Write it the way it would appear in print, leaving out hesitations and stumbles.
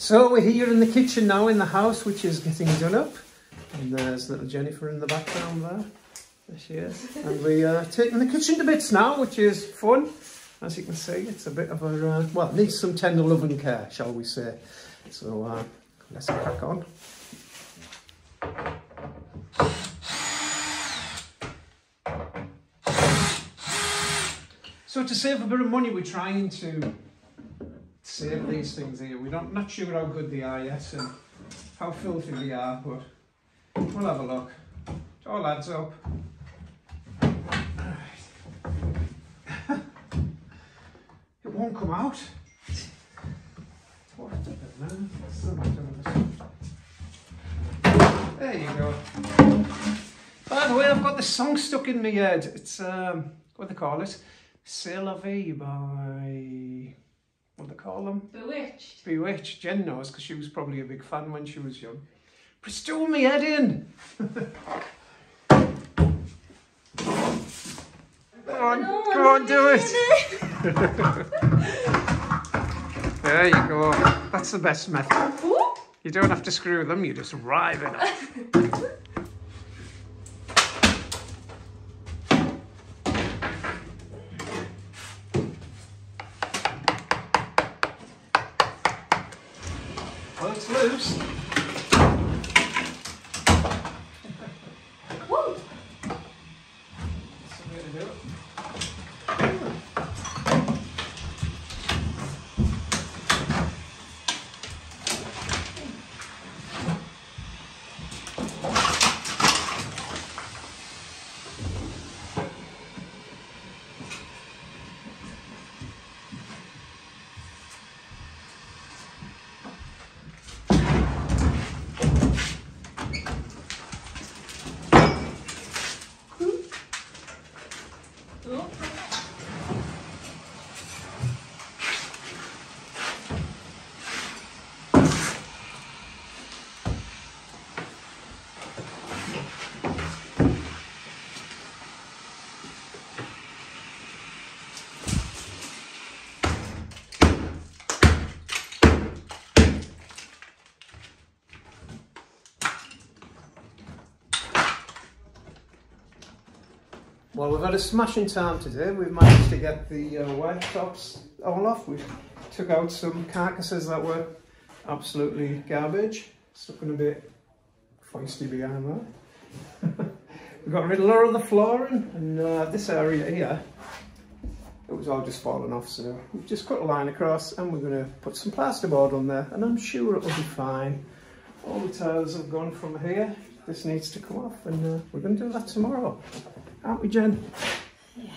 So we're here in the kitchen now in the house, which is getting done up. And there's little Jennifer in the background there. There she is. And we are taking the kitchen to bits now, which is fun. As you can see, it's a bit of a, well, it needs some tender love and care, shall we say. So let's crack on. So to save a bit of money, we're trying to save these things here. We're not sure how good they are yet and how filthy they are, but we'll have a look. It all adds up. It won't come out. There you go. By the way, I've got the song stuck in my head. It's, what do they call it? C'est la vie by, what do they call them? Bewitched. Bewitched. Jen knows because she was probably a big fan when she was young. Restore me head in. Come on, do it. There you go. That's the best method. You don't have to screw them, you just rive it up. Well, it's loose. Woo! That's the way to do it. Well, we've had a smashing time today. We've managed to get the white tops all off. We took out some carcasses that were absolutely garbage. Stuck in a bit feisty behind there. We got rid of a lot of the flooring, and this area here, it was all just falling off. So we've just cut a line across, and we're going to put some plasterboard on there, and I'm sure it'll be fine. All the tiles have gone from here. This needs to come off, and we're going to do that tomorrow. Aren't we, Jen? Yeah.